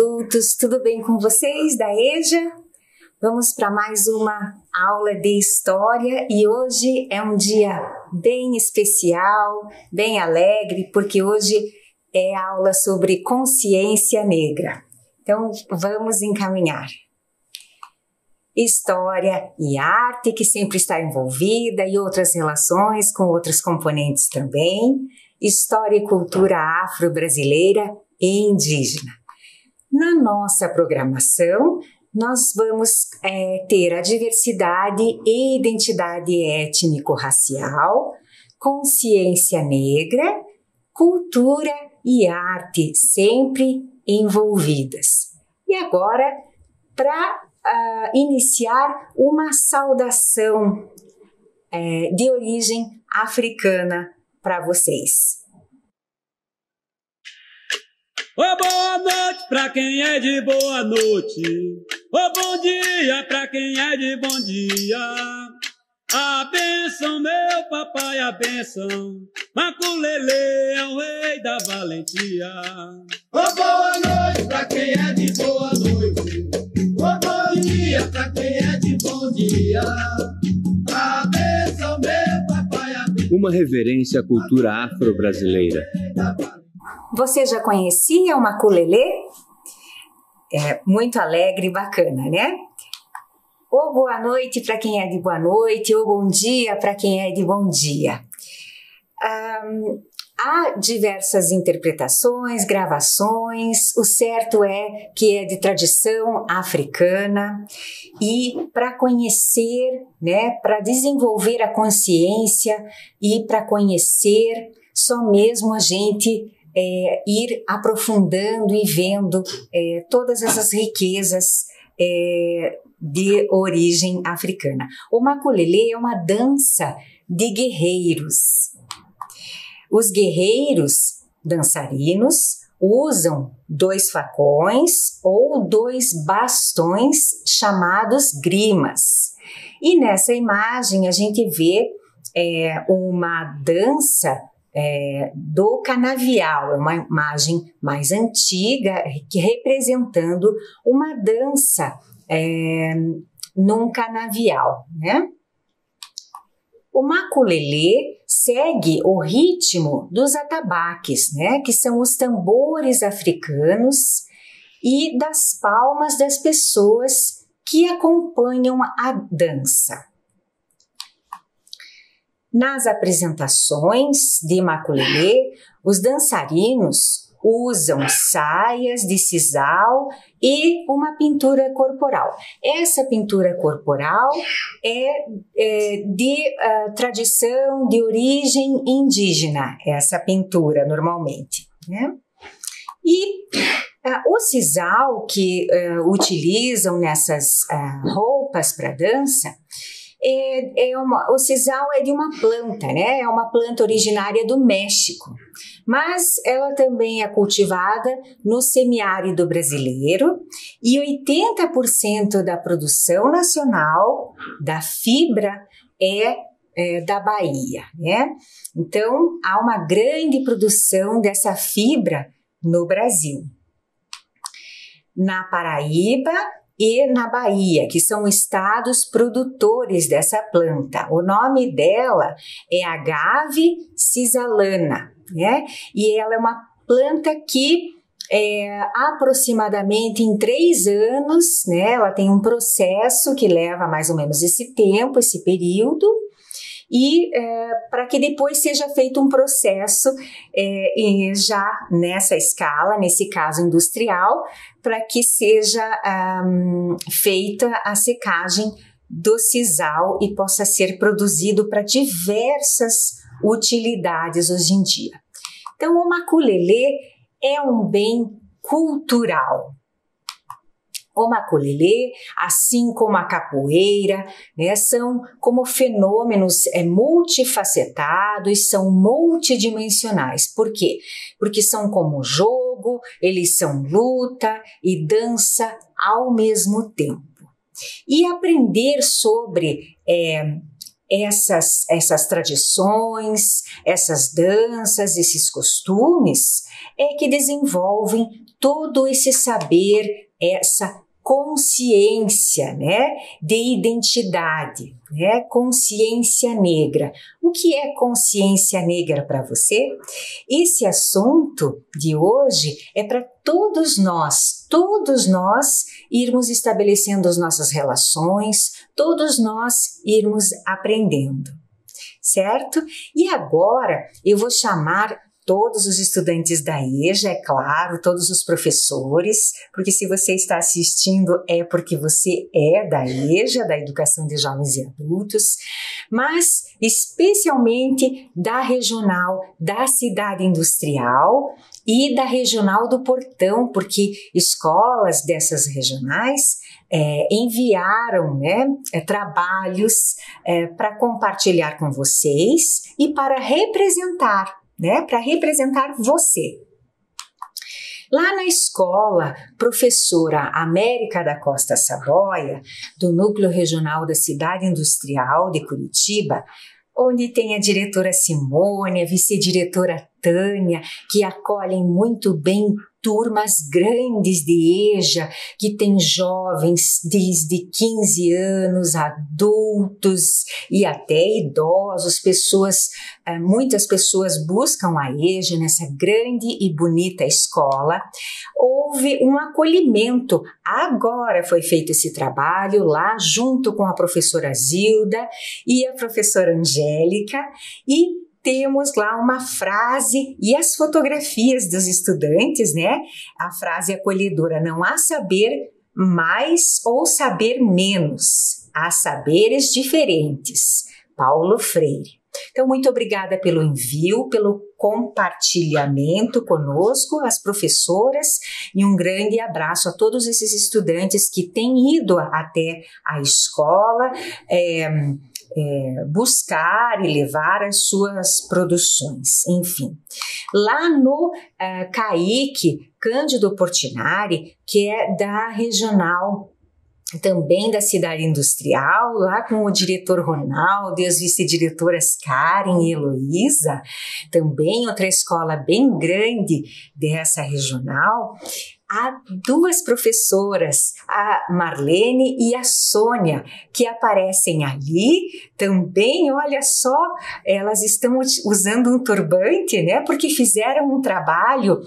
adultos, tudo bem com vocês da EJA? Vamos para mais uma aula de história e hoje é um dia bem especial, bem alegre, porque hoje é aula sobre consciência negra. Então vamos encaminhar. História e arte, que sempre está envolvida, e outras relações com outros componentes também. História e cultura afro-brasileira e indígena. Na nossa programação, nós vamos ter a diversidade e identidade étnico-racial, consciência negra, cultura e arte sempre envolvidas. E agora, para iniciar, uma saudação de origem africana para vocês. Boa noite pra quem é de boa noite. Bom dia pra quem é de bom dia. A bênção, meu papai, a bênção. Maculelê é o rei da valentia. Boa noite pra quem é de boa noite. Bom dia pra quem é de bom dia. A bênção, meu papai, a bênção. Uma reverência à cultura afro-brasileira. Você já conhecia o maculelê? É muito alegre e bacana, né? Ou boa noite para quem é de boa noite, ou bom dia para quem é de bom dia. Há diversas interpretações, gravações, o certo é que é de tradição africana e para conhecer, né, para desenvolver a consciência e para conhecer, só mesmo a gente ir aprofundando e vendo todas essas riquezas de origem africana. O maculelê é uma dança de guerreiros. Os guerreiros dançarinos usam 2 facões ou 2 bastões chamados grimas. E nessa imagem a gente vê uma dança do canavial, é uma imagem mais antiga que representando uma dança num canavial, né? O maculelê segue o ritmo dos atabaques, né? Que são os tambores africanos e das palmas das pessoas que acompanham a dança. Nas apresentações de maculelê, os dançarinos usam saias de sisal e uma pintura corporal. Essa pintura corporal é de tradição de origem indígena, essa pintura normalmente, né? E o sisal que utilizam nessas roupas para dança, o sisal é de uma planta, né? É uma planta originária do México, mas ela também é cultivada no semiárido brasileiro e 80% da produção nacional da fibra é da Bahia, né? Então, há uma grande produção dessa fibra no Brasil. Na Paraíba e na Bahia, que são estados produtores dessa planta. O nome dela é Agave cisalana, né? E ela é uma planta que aproximadamente em 3 anos, né? Ela tem um processo que leva mais ou menos esse tempo, esse período, e para que depois seja feito um processo já nessa escala, nesse caso industrial, para que seja feita a secagem do sisal e possa ser produzido para diversas utilidades hoje em dia. Então, o maculelê é um bem cultural. O maculelê, assim como a capoeira, né, são como fenômenos multifacetados, são multidimensionais. Por quê? Porque são como jogo, eles são luta e dança ao mesmo tempo. E aprender sobre essas tradições, essas danças, esses costumes, é que desenvolvem todo esse saber, essa consciência, né, de identidade, né, consciência negra. O que é consciência negra para você? Esse assunto de hoje é para todos nós irmos estabelecendo as nossas relações, todos nós irmos aprendendo, certo? E agora eu vou chamar todos os estudantes da EJA, é claro, todos os professores, porque se você está assistindo é porque você é da EJA, da Educação de Jovens e Adultos, mas especialmente da regional da Cidade Industrial e da regional do Portão, porque escolas dessas regionais enviaram, né, trabalhos para compartilhar com vocês e para representar, né, para representar você. Lá na escola, professora América da Costa Saboia, do Núcleo Regional da Cidade Industrial de Curitiba, onde tem a diretora Simone, a vice-diretora Tânia, que acolhem muito bem turmas grandes de EJA, que tem jovens desde 15 anos, adultos e até idosos, muitas pessoas buscam a EJA nessa grande e bonita escola. Houve um acolhimento, agora foi feito esse trabalho lá junto com a professora Zilda e a professora Angélica, e temos lá uma frase e as fotografias dos estudantes, né? A frase acolhedora: não há saber mais ou saber menos, há saberes diferentes. Paulo Freire. Então, muito obrigada pelo envio, pelo compartilhamento conosco, as professoras, e um grande abraço a todos esses estudantes que têm ido até a escola, buscar e levar as suas produções, enfim. Lá no CAIC, Cândido Portinari, que é da regional também da Cidade Industrial, lá com o diretor Ronaldo e as vice-diretoras Karen e Heloísa, também outra escola bem grande dessa regional. Há duas professoras, a Marlene e a Sônia, que aparecem ali também. Olha só, elas estão usando um turbante, né? Porque fizeram um trabalho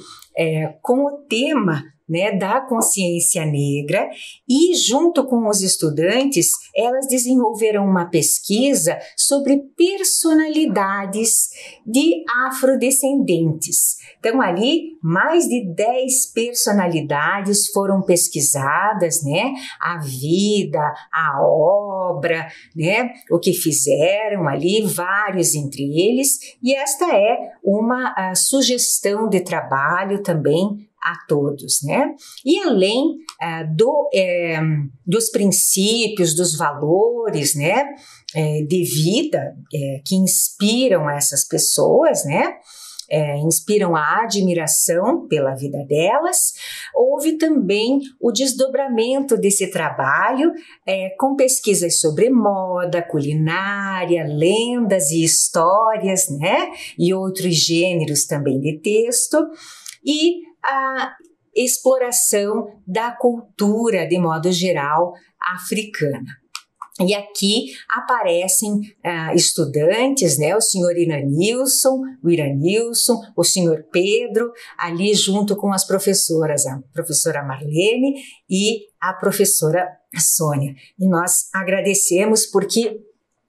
com o tema, né, da consciência negra, e junto com os estudantes elas desenvolveram uma pesquisa sobre personalidades de afrodescendentes. Então ali mais de 10 personalidades foram pesquisadas, né, a vida, a obra, né, o que fizeram ali, vários entre eles, e esta é uma sugestão de trabalho também a todos, né? E além dos princípios, dos valores, né, de vida que inspiram essas pessoas, né? Inspiram a admiração pela vida delas, houve também o desdobramento desse trabalho com pesquisas sobre moda, culinária, lendas e histórias, né? E outros gêneros também de texto, e a exploração da cultura, de modo geral, africana. E aqui aparecem estudantes, né? O senhor Iranilson, o senhor Pedro, ali junto com as professoras, a professora Marlene e a professora Sônia. E nós agradecemos porque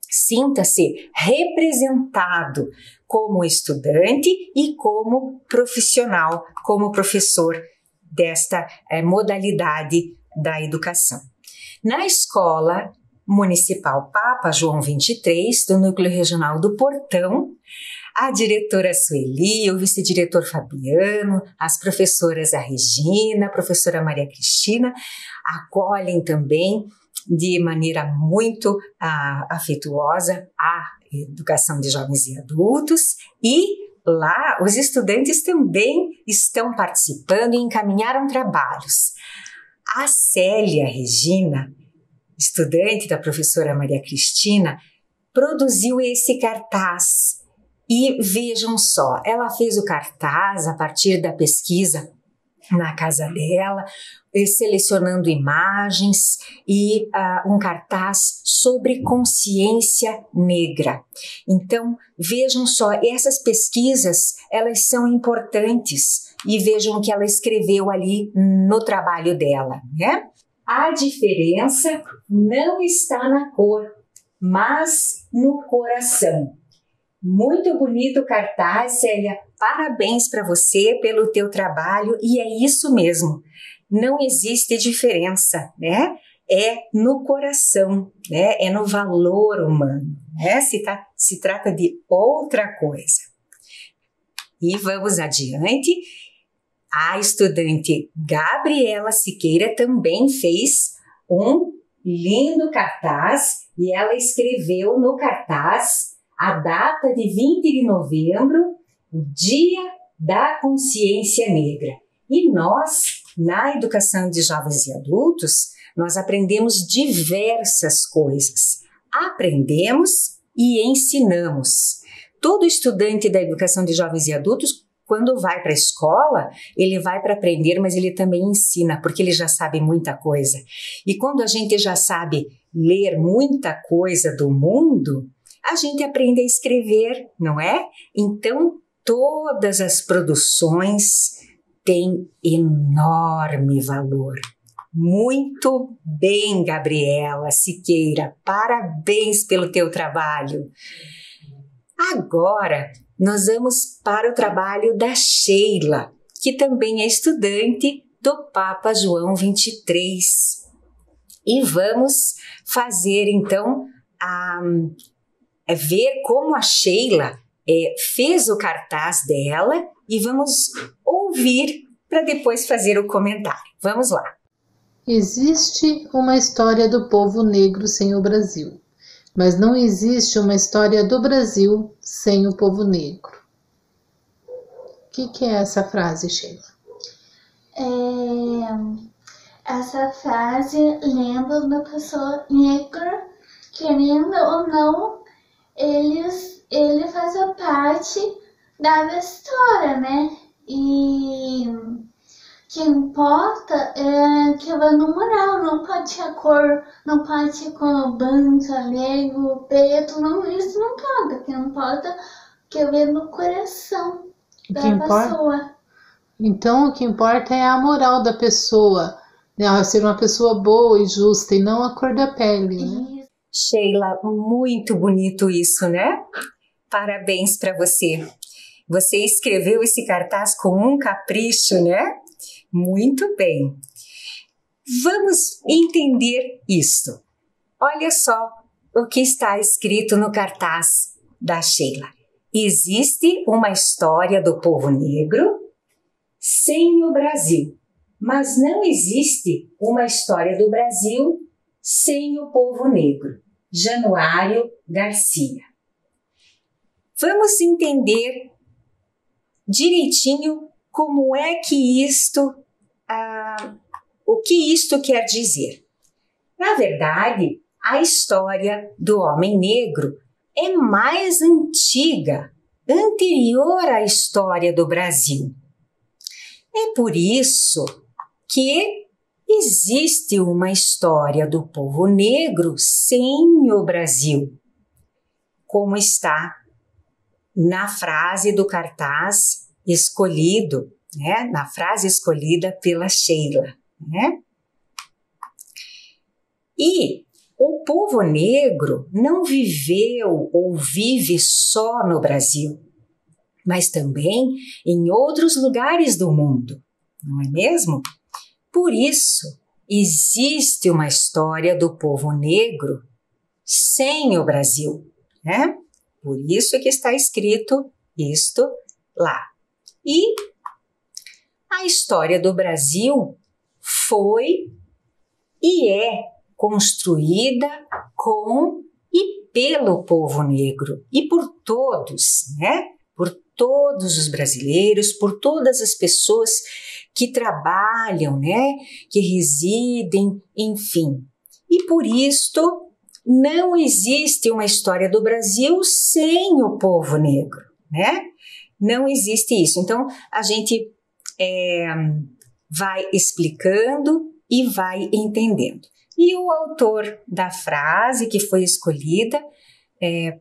sinta-se representado como estudante e como profissional, como professor desta modalidade da educação. Na Escola Municipal Papa João 23, do Núcleo Regional do Portão, a diretora Sueli, o vice-diretor Fabiano, as professoras a Regina, a professora Maria Cristina, acolhem também de maneira muito afetuosa a educação de jovens e adultos, e lá os estudantes também estão participando e encaminharam trabalhos. A Célia Regina, estudante da professora Maria Cristina, produziu esse cartaz. E vejam só, ela fez o cartaz a partir da pesquisa na casa dela, selecionando imagens e um cartaz sobre consciência negra. Então, vejam só, essas pesquisas, elas são importantes e vejam o que ela escreveu ali no trabalho dela, né? A diferença não está na cor, mas no coração. Muito bonito o cartaz, Célia. Parabéns para você pelo teu trabalho e é isso mesmo. Não existe diferença, né? É no coração, né? É no valor humano, né? Se trata de outra coisa. E vamos adiante. A estudante Gabriela Siqueira também fez um lindo cartaz e ela escreveu no cartaz a data de 20 de novembro, o Dia da Consciência Negra. E nós, na educação de jovens e adultos, nós aprendemos diversas coisas. Aprendemos e ensinamos. Todo estudante da educação de jovens e adultos, quando vai para a escola, ele vai para aprender, mas ele também ensina, porque ele já sabe muita coisa. E quando a gente já sabe ler muita coisa do mundo, a gente aprende a escrever, não é? Então, todas as produções têm enorme valor. Muito bem, Gabriela Siqueira. Parabéns pelo teu trabalho. Agora, nós vamos para o trabalho da Sheila, que também é estudante do Papa João 23. E vamos fazer, então, ver como a Sheila fez o cartaz dela e vamos ouvir para depois fazer o comentário. Vamos lá. Existe uma história do povo negro sem o Brasil, mas não existe uma história do Brasil sem o povo negro. O que é essa frase, Sheila? Essa frase lembra uma pessoa negra, querendo ou não, ele faz parte da história, né? E o que importa é que vai no moral, não pode a cor, não pode com branco, negro, preto, não, isso não importa. O que importa é que vê no coração da pessoa. Então, o que importa é a moral da pessoa, né? Ser uma pessoa boa e justa e não a cor da pele, né? Sheila, muito bonito isso, né? Parabéns para você. Você escreveu esse cartaz com um capricho, né? Muito bem. Vamos entender isso. Olha só o que está escrito no cartaz da Sheila. Existe uma história do povo negro sem o Brasil, mas não existe uma história do Brasil sem o povo negro. Januário Garcia. Vamos entender direitinho como é que o que isto quer dizer. Na verdade, a história do homem negro é mais antiga, anterior à história do Brasil. É por isso que existe uma história do povo negro sem o Brasil, como está na frase do cartaz escolhido, né? Na frase escolhida pela Sheila, né? E o povo negro não viveu ou vive só no Brasil, mas também em outros lugares do mundo, não é mesmo? Por isso, existe uma história do povo negro sem o Brasil, né? Por isso que está escrito isto lá. E a história do Brasil foi e é construída com e pelo povo negro e por todos, né? Por todos os brasileiros, por todas as pessoas que trabalham, né? Que residem, enfim. E por isto não existe uma história do Brasil sem o povo negro, né? Não existe isso. Então, a gente vai explicando e vai entendendo. E o autor da frase que foi escolhida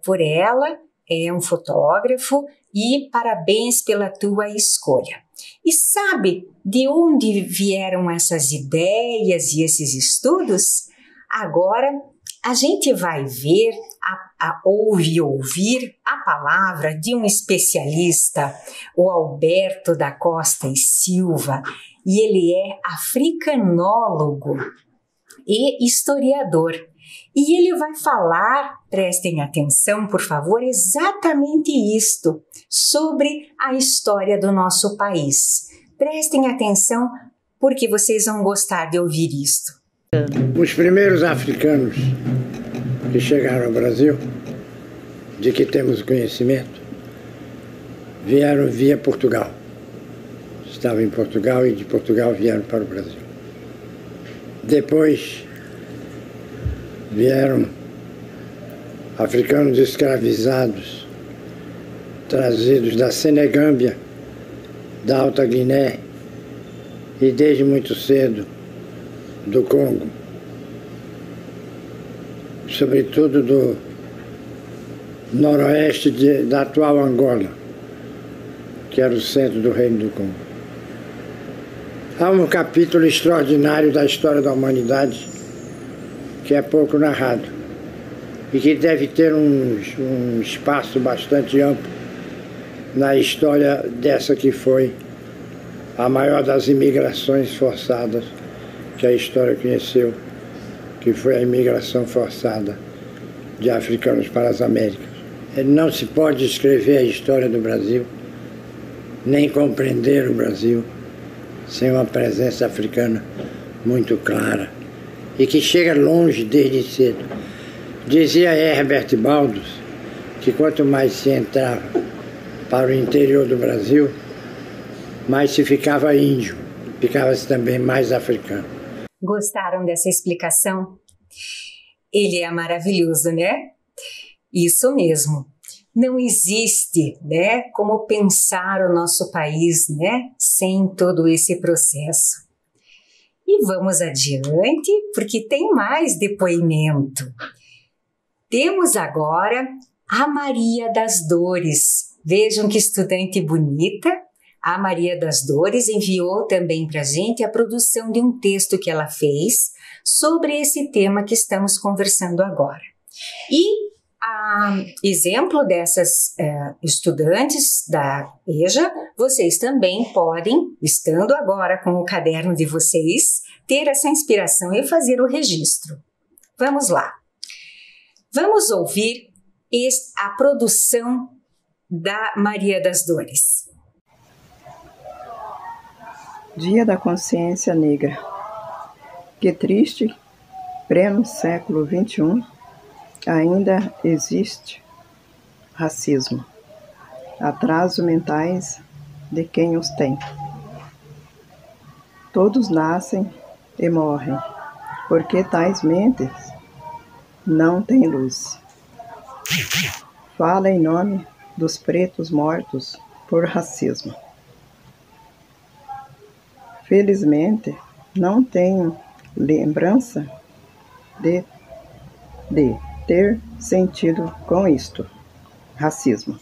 por ela é um fotógrafo e parabéns pela tua escolha. E sabe de onde vieram essas ideias e esses estudos? Agora a gente vai ver, ouvir a palavra de um especialista, o Alberto da Costa e Silva, e ele é africanólogo e historiador. E ele vai falar, prestem atenção, por favor, exatamente isto, sobre a história do nosso país. Prestem atenção, porque vocês vão gostar de ouvir isto. Os primeiros africanos que chegaram ao Brasil, de que temos conhecimento, vieram via Portugal. Estavam em Portugal e de Portugal vieram para o Brasil. Depois vieram africanos escravizados, trazidos da Senegâmbia, da Alta Guiné e desde muito cedo do Congo, sobretudo do noroeste da atual Angola, que era o centro do Reino do Congo. Há um capítulo extraordinário da história da humanidade que é pouco narrado e que deve ter um espaço bastante amplo na história dessa que foi a maior das imigrações forçadas que a história conheceu, que foi a imigração forçada de africanos para as Américas. Não se pode escrever a história do Brasil, nem compreender o Brasil, sem uma presença africana muito clara e que chega longe desde cedo. Dizia Herbert Baldos que quanto mais se entrava para o interior do Brasil, mais se ficava índio, ficava-se também mais africano. Gostaram dessa explicação? Ele é maravilhoso, né? Isso mesmo. Não existe, né, como pensar o nosso país, né, sem todo esse processo. E vamos adiante, porque tem mais depoimento. Temos agora a Maria das Dores. Vejam que estudante bonita. A Maria das Dores enviou também para a gente a produção de um texto que ela fez sobre esse tema que estamos conversando agora. E exemplo dessas estudantes da EJA, vocês também podem, estando agora com o caderno de vocês, ter essa inspiração e fazer o registro. Vamos lá. Vamos ouvir a produção da Maria das Dores. Dia da Consciência Negra. Que triste, pleno século XXI, ainda existe racismo, atrasos mentais de quem os tem. Todos nascem e morrem, porque tais mentes não têm luz. Fala em nome dos pretos mortos por racismo. Felizmente, não tenho lembrança de ter sentido com isto, racismo.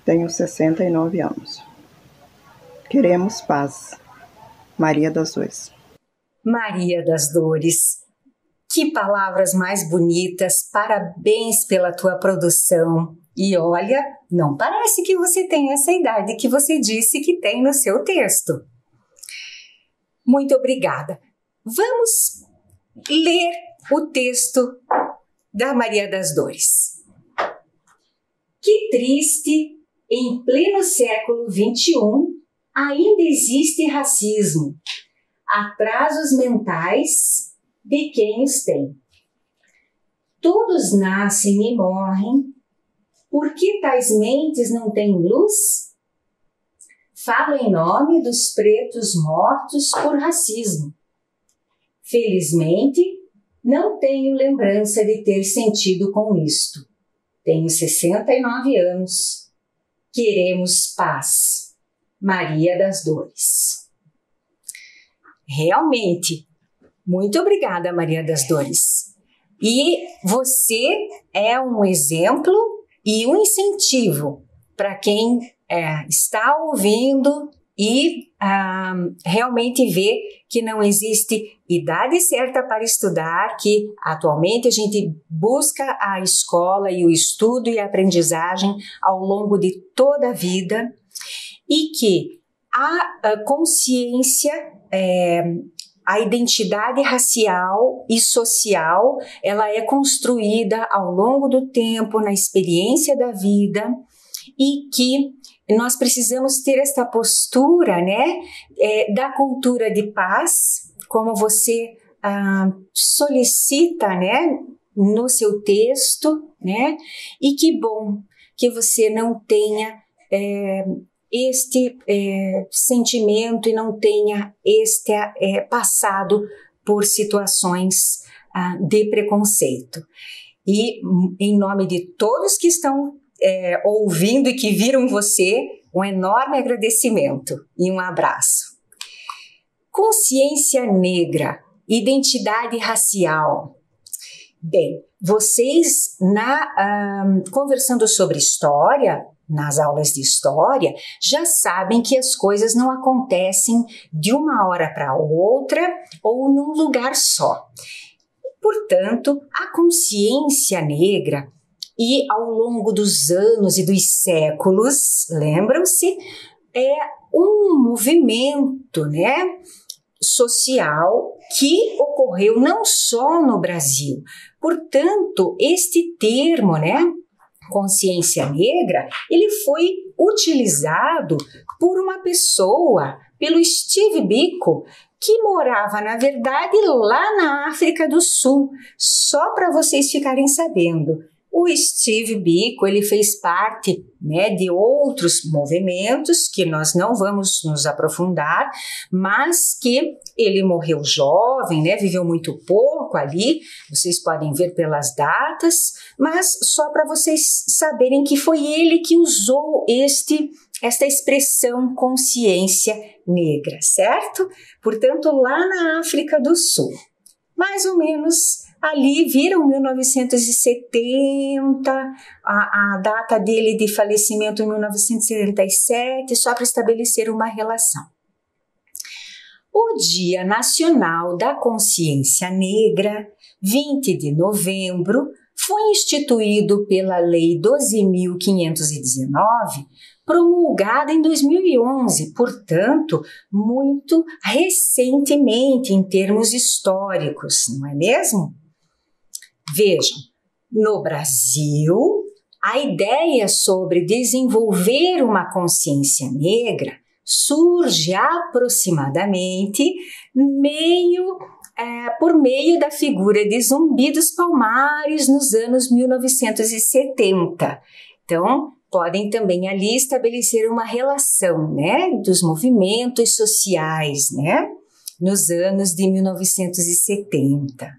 Tenho 69 anos. Queremos paz. Maria das Dores. Maria das Dores. Que palavras mais bonitas, parabéns pela tua produção. E olha, não parece que você tem essa idade que você disse que tem no seu texto. Muito obrigada. Vamos ler o texto da Maria das Dores. Que triste, em pleno século XXI, ainda existe racismo, atrasos mentais de quem os tem. Todos nascem e morrem, porque tais mentes não têm luz? Falo em nome dos pretos mortos por racismo. Felizmente, não tenho lembrança de ter sentido com isto. Tenho 69 anos. Queremos paz. Maria das Dores. realmente. Muito obrigada, Maria das Dores. E você é um exemplo e um incentivo para quem está ouvindo e realmente vê que não existe idade certa para estudar, que atualmente a gente busca a escola e o estudo e a aprendizagem ao longo de toda a vida e que a consciência, a identidade racial e social, ela é construída ao longo do tempo, na experiência da vida, e que nós precisamos ter esta postura, né, da cultura de paz, como você solicita, né, no seu texto, né, e que bom que você não tenha este sentimento e não tenha este passado por situações de preconceito. E em nome de todos que estão ouvindo e que viram você, um enorme agradecimento e um abraço. Consciência negra, identidade racial. Bem, vocês conversando sobre história, nas aulas de história, já sabem que as coisas não acontecem de uma hora para outra ou num lugar só. Portanto, a consciência negra, e ao longo dos anos e dos séculos, lembram-se, é um movimento, né, social que ocorreu não só no Brasil. Portanto, este termo, né, consciência negra, ele foi utilizado por uma pessoa, pelo Steve Biko, que morava, na verdade, lá na África do Sul, só para vocês ficarem sabendo. O Steve Biko, ele fez parte, né, de outros movimentos que nós não vamos nos aprofundar, mas que ele morreu jovem, né, viveu muito pouco ali, vocês podem ver pelas datas, mas só para vocês saberem que foi ele que usou esta expressão consciência negra, certo? Portanto, lá na África do Sul, mais ou menos ali, viram 1970, a data dele de falecimento em 1977, só para estabelecer uma relação. O Dia Nacional da Consciência Negra, 20 de novembro, foi instituído pela Lei 12.519, promulgada em 2011, portanto, muito recentemente em termos históricos, não é mesmo? Vejam, no Brasil, a ideia sobre desenvolver uma consciência negra surge aproximadamente por meio da figura de Zumbi dos Palmares nos anos 1970. Então, podem também ali estabelecer uma relação, né, dos movimentos sociais, né, nos anos de 1970.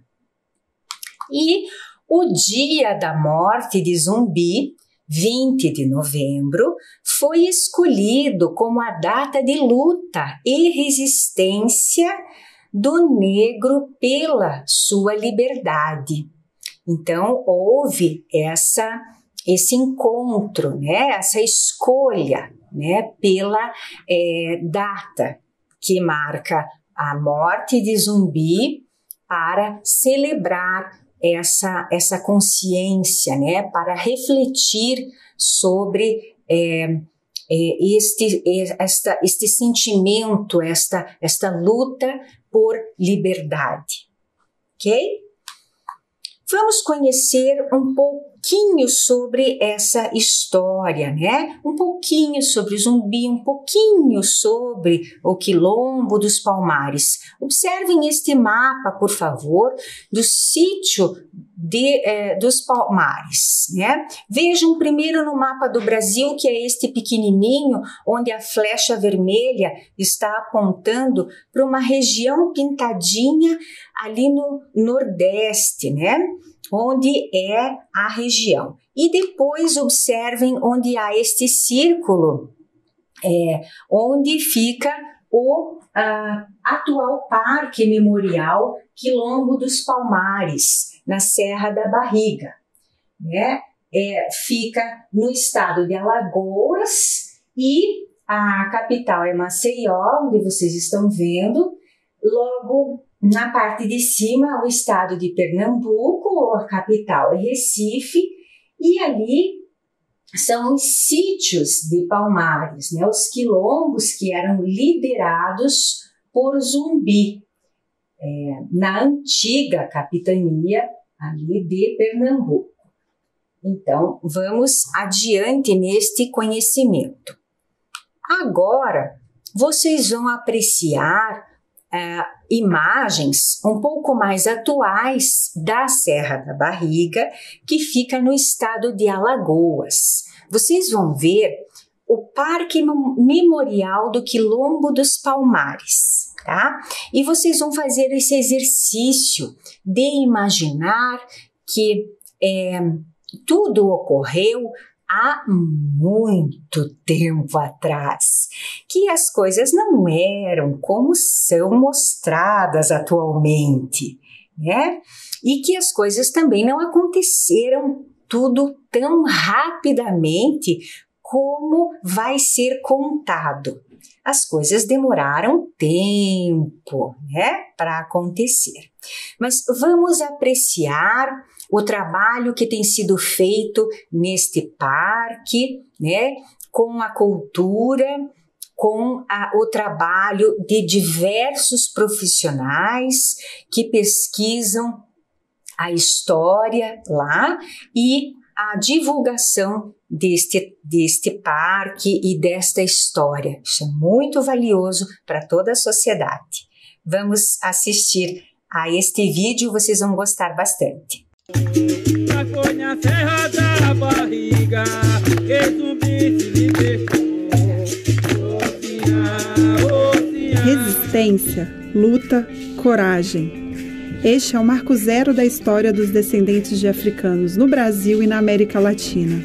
E o dia da morte de Zumbi, 20 de novembro, foi escolhido como a data de luta e resistência do negro pela sua liberdade. Então, houve esse encontro, né, essa escolha, né, pela data que marca a morte de Zumbi para celebrar essa consciência, né, para refletir sobre este sentimento, esta luta por liberdade, ok? Vamos conhecer um pouquinho sobre essa história, né? Um pouquinho sobre Zumbi, um pouquinho sobre o Quilombo dos Palmares. Observem este mapa, por favor, do sítio dos Palmares, né? Vejam primeiro no mapa do Brasil, que é este pequenininho, onde a flecha vermelha está apontando para uma região pintadinha ali no Nordeste, né? Onde é a região. E depois observem onde há este círculo, onde fica o atual Parque Memorial Quilombo dos Palmares, na Serra da Barriga, né? Fica no estado de Alagoas e a capital é Maceió, onde vocês estão vendo. Logo na parte de cima, o estado de Pernambuco, a capital é Recife, e ali são os sítios de Palmares, né? Os quilombos que eram liderados por Zumbi, na antiga capitania ali de Pernambuco. Então, vamos adiante neste conhecimento. Agora, vocês vão apreciar imagens um pouco mais atuais da Serra da Barriga, que fica no estado de Alagoas. Vocês vão ver o Parque Memorial do Quilombo dos Palmares, tá? E vocês vão fazer esse exercício de imaginar que tudo ocorreu há muito tempo atrás, que as coisas não eram como são mostradas atualmente, né? E que as coisas também não aconteceram tudo tão rapidamente como vai ser contado. As coisas demoraram tempo, né, para acontecer. Mas vamos apreciar o trabalho que tem sido feito neste parque, né, com a cultura, com o trabalho de diversos profissionais que pesquisam a história lá e a divulgação deste parque e desta história. Isso é muito valioso para toda a sociedade. Vamos assistir a este vídeo, vocês vão gostar bastante. Foi na Serra da Barriga que Zumbi se libertou. Resistência, luta, coragem. Este é o marco zero da história dos descendentes de africanos no Brasil e na América Latina.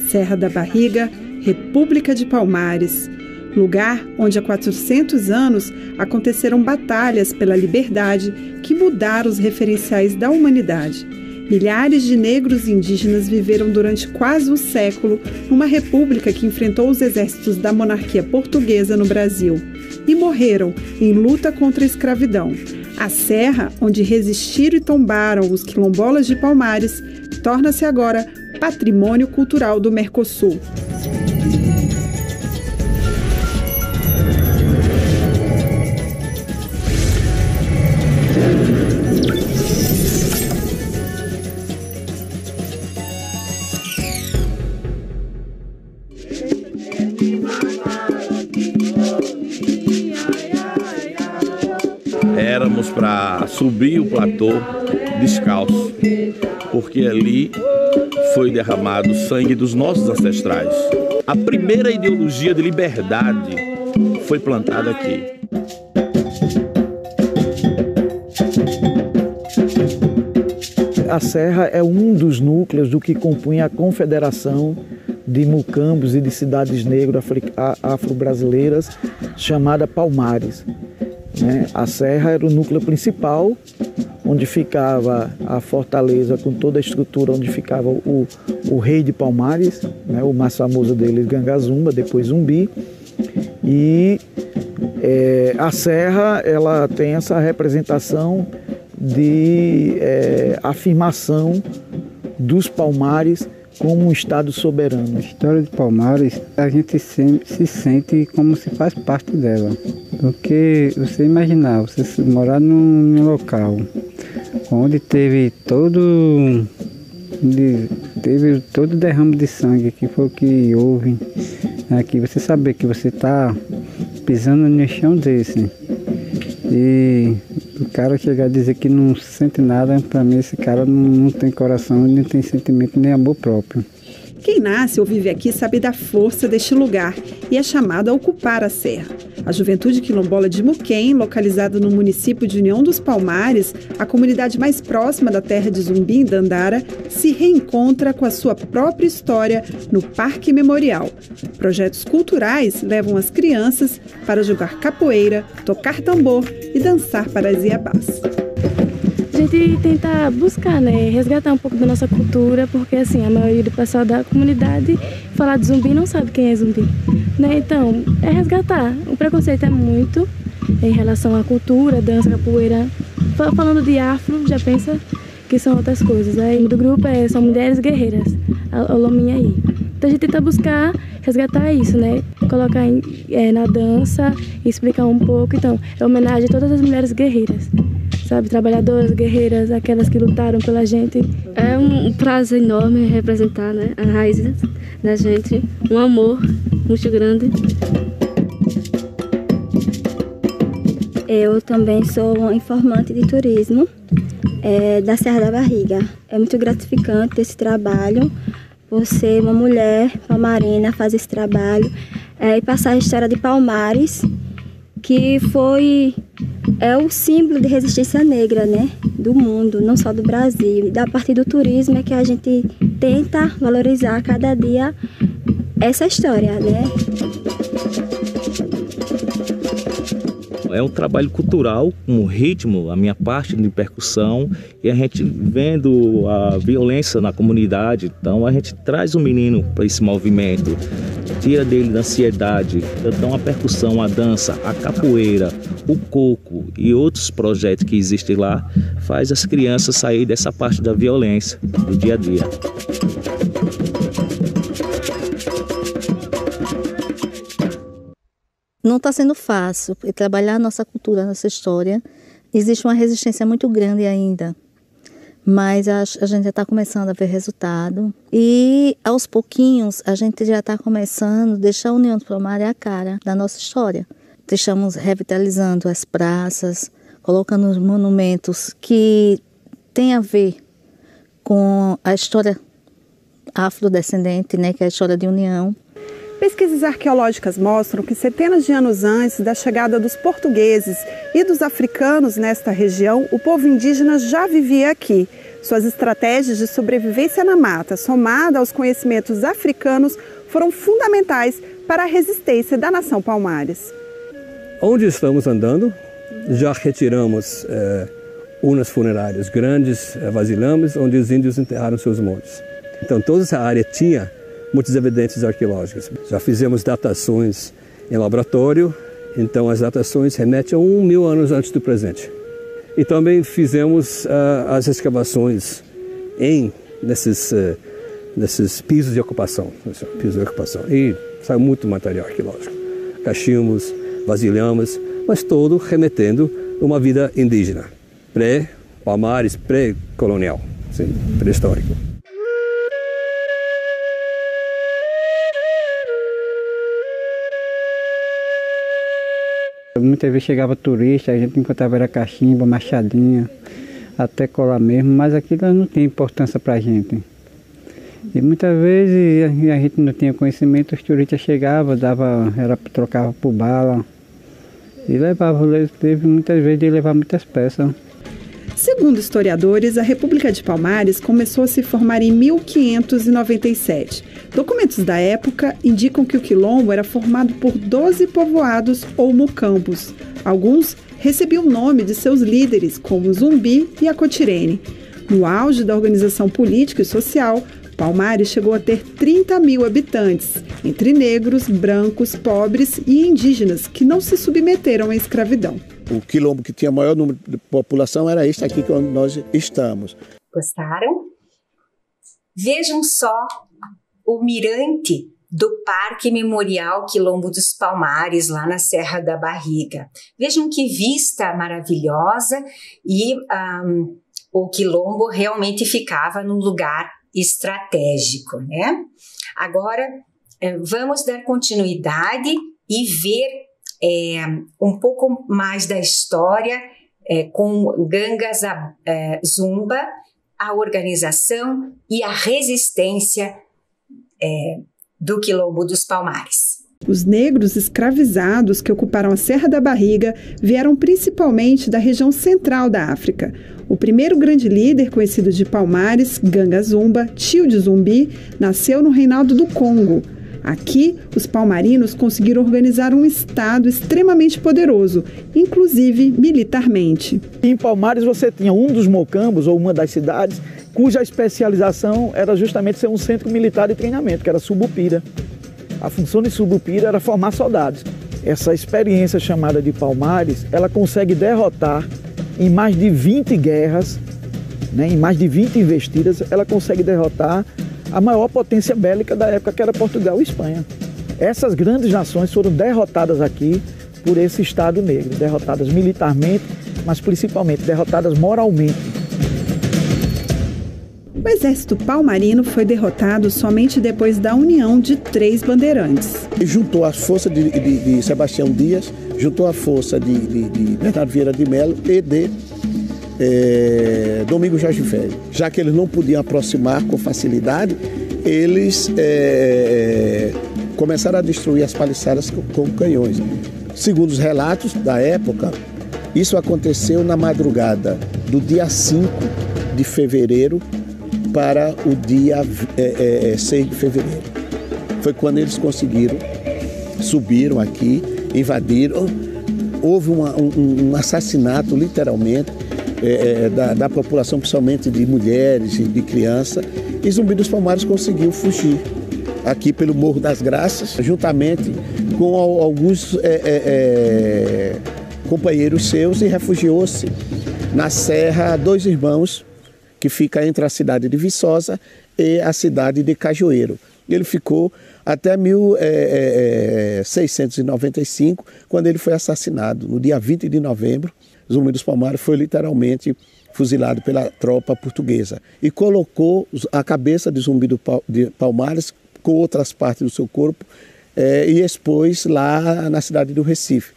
Serra da Barriga, República de Palmares, lugar onde há 400 anos aconteceram batalhas pela liberdade que mudaram os referenciais da humanidade. Milhares de negros e indígenas viveram durante quase um século numa república que enfrentou os exércitos da monarquia portuguesa no Brasil e morreram em luta contra a escravidão. A serra onde resistiram e tombaram os quilombolas de Palmares torna-se agora patrimônio cultural do Mercosul. Éramos para subir o platô descalço, porque ali foi derramado o sangue dos nossos ancestrais. A primeira ideologia de liberdade foi plantada aqui. A Serra é um dos núcleos do que compunha a Confederação de Mucambos e de Cidades Negras Afro-Brasileiras, chamada Palmares. A Serra era o núcleo principal, onde ficava a fortaleza com toda a estrutura, onde ficava o rei de Palmares, o mais famoso deles, Gangazumba, depois Zumbi. E a Serra ela tem essa representação de afirmação dos Palmares como um estado soberano. A história de Palmares, a gente sempre se sente como se faz parte dela. Porque você imaginar, você morar num local onde teve todo derrame de sangue, que foi o que houve aqui, você saber que você está pisando no chão desse e o cara chegar a dizer que não sente nada, para mim esse cara não tem coração, nem tem sentimento, nem amor próprio. Quem nasce ou vive aqui sabe da força deste lugar e é chamado a ocupar a serra. A Juventude Quilombola de Muquem, localizada no município de União dos Palmares, a comunidade mais próxima da terra de Zumbi, em Dandara, se reencontra com a sua própria história no Parque Memorial. Projetos culturais levam as crianças para jogar capoeira, tocar tambor e dançar para as iabás. A gente tenta buscar, resgatar um pouco da nossa cultura, porque assim, a maioria do pessoal da comunidade falar de Zumbi não sabe quem é Zumbi, Então, é resgatar. O preconceito é muito em relação à cultura, dança, capoeira. Falando de afro, já pensa que são outras coisas. Aí do grupo são mulheres guerreiras, a Lominha aí. Então a gente tenta buscar resgatar isso, Colocar na dança, explicar um pouco. Então, é homenagem a todas as mulheres guerreiras. Sabe, trabalhadoras, guerreiras, aquelas que lutaram pela gente. É um prazer enorme representar, as raízes da gente, um amor muito grande. Eu também sou informante de turismo da Serra da Barriga. É muito gratificante esse trabalho, por ser uma mulher palmarina, fazer esse trabalho e passar a história de Palmares, que é o símbolo de resistência negra, do mundo, não só do Brasil. E a partir do turismo é que a gente tenta valorizar cada dia essa história, É um trabalho cultural, um ritmo, a minha parte de percussão, e a gente vendo a violência na comunidade, então a gente traz o menino para esse movimento, tira dele da ansiedade. Então a percussão, a dança, a capoeira, o coco e outros projetos que existem lá faz as crianças sair dessa parte da violência do dia a dia. Não está sendo fácil trabalhar a nossa cultura, a nossa história. Existe uma resistência muito grande ainda, mas a gente já está começando a ver resultado. E aos pouquinhos a gente já está começando a deixar a União do Palmares a cara da nossa história. Estamos revitalizando as praças, colocando os monumentos que têm a ver com a história afrodescendente, que é a história de união. Pesquisas arqueológicas mostram que centenas de anos antes da chegada dos portugueses e dos africanos nesta região, o povo indígena já vivia aqui. Suas estratégias de sobrevivência na mata, somada aos conhecimentos africanos, foram fundamentais para a resistência da nação Palmares. Onde estamos andando, já retiramos urnas funerárias grandes, vasilhames, onde os índios enterraram seus mortos. Então toda essa área tinha muitas evidências arqueológicas. Já fizemos datações em laboratório, então as datações remetem a 1.000 anos antes do presente. E também fizemos as escavações nesses pisos de ocupação. E saiu muito material arqueológico. Cachimbos, vasilhames, mas todo remetendo a uma vida indígena, pré-Palmares, pré-colonial, pré-histórico. Muitas vezes chegava turista, a gente encontrava era cachimbo, machadinha, até colar mesmo, mas aquilo não tinha importância para a gente. E muitas vezes a gente não tinha conhecimento, os turistas chegavam, trocava por bala e levavam, teve muitas vezes de levar muitas peças. Segundo historiadores, a República de Palmares começou a se formar em 1597. Documentos da época indicam que o quilombo era formado por 12 povoados ou mucambos. Alguns recebiam o nome de seus líderes, como Zumbi e Acotirene. No auge da organização política e social, Palmares chegou a ter 30.000 habitantes, entre negros, brancos, pobres e indígenas que não se submeteram à escravidão. O quilombo que tinha maior número de população era este aqui onde nós estamos. Gostaram? Vejam só o mirante do Parque Memorial Quilombo dos Palmares, lá na Serra da Barriga. Vejam que vista maravilhosa e o quilombo realmente ficava num lugar estratégico, Agora, vamos dar continuidade e ver um pouco mais da história com Gangas Zumba, a organização e a resistência do Quilombo dos Palmares. Os negros escravizados que ocuparam a Serra da Barriga vieram principalmente da região central da África. O primeiro grande líder, conhecido de Palmares, Ganga Zumba, tio de Zumbi, nasceu no Reinado do Congo. Aqui, os palmarinos conseguiram organizar um estado extremamente poderoso, inclusive militarmente. Em Palmares você tinha um dos mocambos, ou uma das cidades, cuja especialização era justamente ser um centro militar de treinamento, que era Subupira. A função de Subupira era formar soldados. Essa experiência chamada de Palmares, ela consegue derrotar em mais de 20 guerras, né, em mais de 20 investidas, ela consegue derrotar a maior potência bélica da época, que era Portugal e Espanha. Essas grandes nações foram derrotadas aqui por esse Estado negro, derrotadas militarmente, mas principalmente derrotadas moralmente. O exército palmarino foi derrotado somente depois da união de 3 bandeirantes. E juntou a força de Sebastião Dias, juntou a força de Bernardo Vieira de Melo e de Domingos Jorge Velho. Já que eles não podiam aproximar com facilidade, eles começaram a destruir as paliçadas com canhões. Segundo os relatos da época, isso aconteceu na madrugada do dia 5 de fevereiro para o dia 6 de fevereiro. Foi quando eles conseguiram, subiram aqui, invadiram. Houve um assassinato, literalmente, da população, principalmente de mulheres e de crianças. E Zumbi dos Palmares conseguiu fugir aqui pelo Morro das Graças, juntamente com alguns companheiros seus, e refugiou-se na Serra Dois Irmãos, que fica entre a cidade de Viçosa e a cidade de Cajueiro. Ele ficou até 1695, quando ele foi assassinado. No dia 20 de novembro, Zumbi dos Palmares foi literalmente fuzilado pela tropa portuguesa e colocou a cabeça de Zumbi de Palmares com outras partes do seu corpo e expôs lá na cidade do Recife,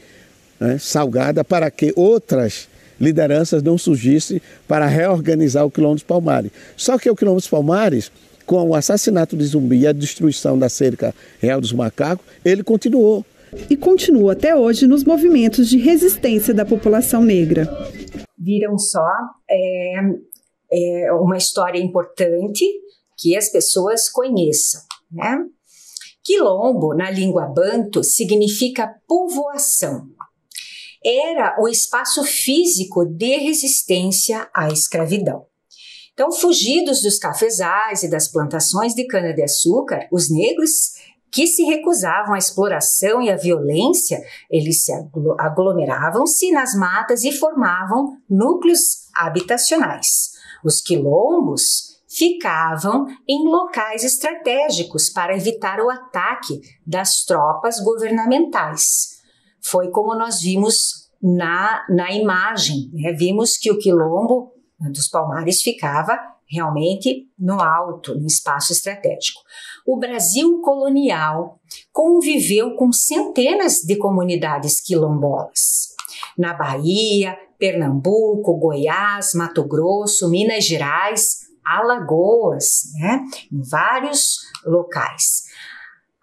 né, Salgada, para que outras lideranças não surgissem para reorganizar o Quilombo dos Palmares. Só que o Quilombo dos Palmares, com o assassinato de Zumbi e a destruição da cerca real dos macacos, ele continuou. E continua até hoje nos movimentos de resistência da população negra. Viram só, uma história importante que as pessoas conheçam, né? Quilombo, na língua banto, significa povoação. Era o espaço físico de resistência à escravidão. Então, fugidos dos cafezais e das plantações de cana-de-açúcar, os negros que se recusavam à exploração e à violência, eles se aglomeravam-se nas matas e formavam núcleos habitacionais. Os quilombos ficavam em locais estratégicos para evitar o ataque das tropas governamentais. Foi como nós vimos na imagem, né? Vimos que o Quilombo dos Palmares ficava realmente no alto, no espaço estratégico. O Brasil colonial conviveu com centenas de comunidades quilombolas. Na Bahia, Pernambuco, Goiás, Mato Grosso, Minas Gerais, Alagoas, né? Em vários locais.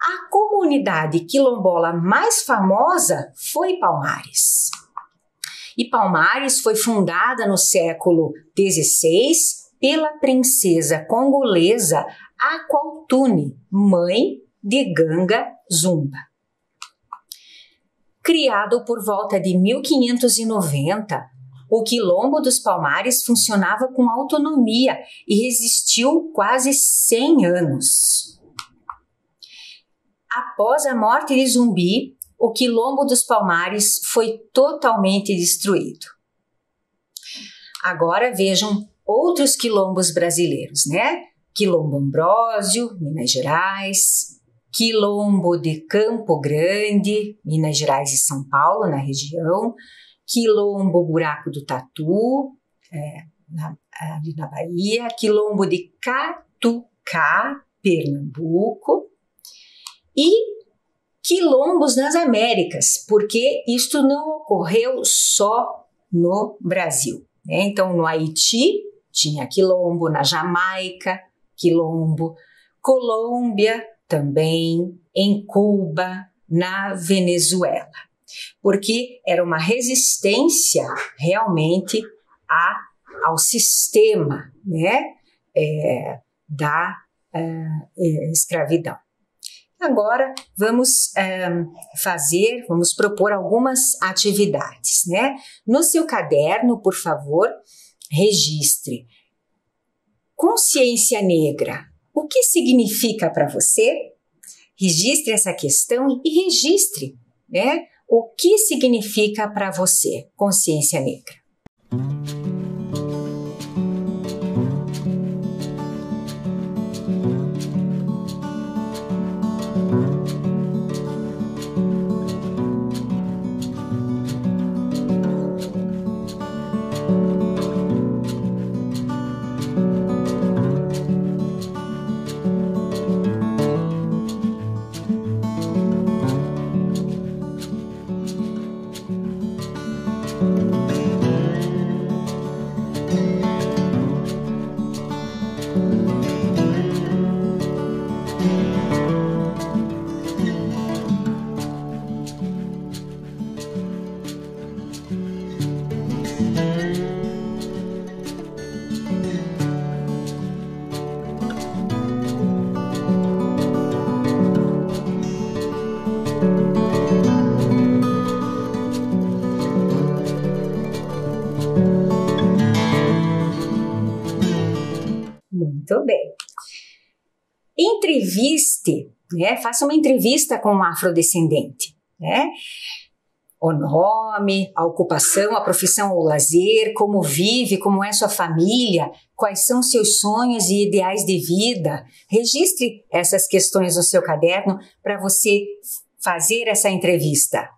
A comunidade quilombola mais famosa foi Palmares. E Palmares foi fundada no século XVI pela princesa congolesa Aqualtune, mãe de Ganga Zumba. Criado por volta de 1590, o Quilombo dos Palmares funcionava com autonomia e resistiu quase 100 anos. Após a morte de Zumbi, o Quilombo dos Palmares foi totalmente destruído. Agora vejam outros quilombos brasileiros, né? Quilombo Ambrósio, Minas Gerais, Quilombo de Campo Grande, Minas Gerais e São Paulo, na região, Quilombo Buraco do Tatu, ali na Bahia, Quilombo de Catucá, Pernambuco, e quilombos nas Américas, porque isto não ocorreu só no Brasil, né? Então, no Haiti tinha quilombo, na Jamaica, quilombo, Colômbia também, em Cuba, na Venezuela, porque era uma resistência realmente ao sistema, né, da escravidão. Agora vamos propor algumas atividades, né? No seu caderno, por favor, registre consciência negra. O que significa para você? Registre essa questão e registre, né? O que significa para você consciência negra? Muito bem. Entreviste, né? Faça uma entrevista com um afrodescendente, né? O nome, a ocupação, a profissão ou lazer, como vive, como é sua família, quais são seus sonhos e ideais de vida. Registre essas questões no seu caderno para você fazer essa entrevista.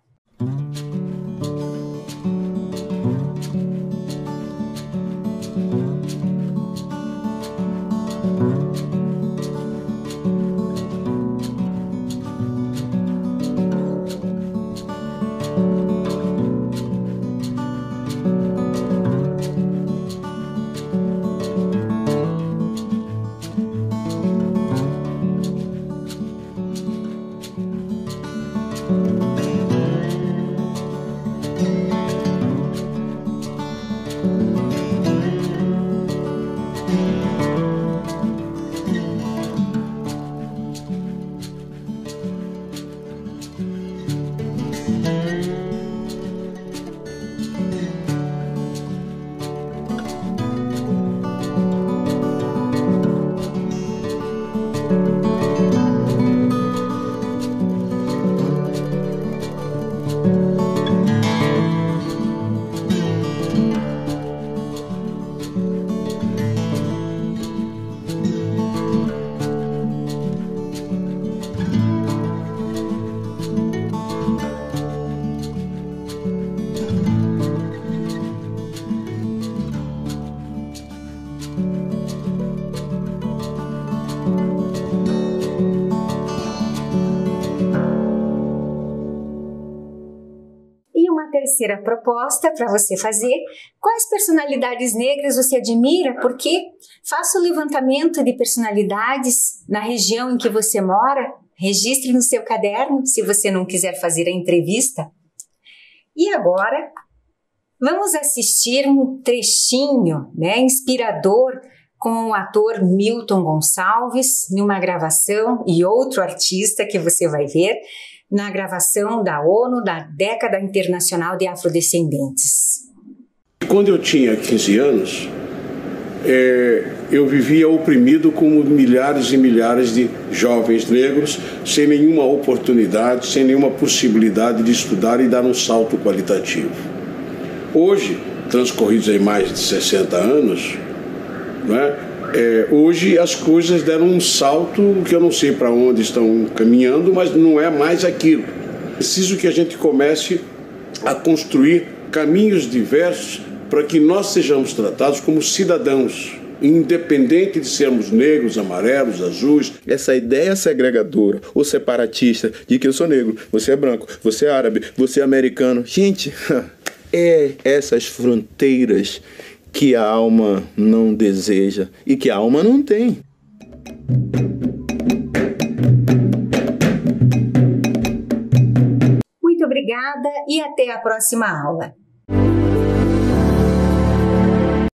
Terceira proposta para você fazer: quais personalidades negras você admira? Por quê? Faça o levantamento de personalidades na região em que você mora, registre no seu caderno, se você não quiser fazer a entrevista. E agora, vamos assistir um trechinho, né, inspirador com o ator Milton Gonçalves, numa gravação, e outro artista que você vai ver, na gravação da ONU da Década Internacional de Afrodescendentes. Quando eu tinha 15 anos, eu vivia oprimido como milhares e milhares de jovens negros, sem nenhuma oportunidade, sem nenhuma possibilidade de estudar e dar um salto qualitativo. Hoje, transcorridos aí mais de 60 anos, né, hoje as coisas deram um salto que eu não sei para onde estão caminhando, mas não é mais aquilo. Preciso que a gente comece a construir caminhos diversos para que nós sejamos tratados como cidadãos, independente de sermos negros, amarelos, azuis. Essa ideia segregadora ou separatista de que eu sou negro, você é branco, você é árabe, você é americano. Gente, é essas fronteiras que a alma não deseja e que a alma não tem. Muito obrigada e até a próxima aula.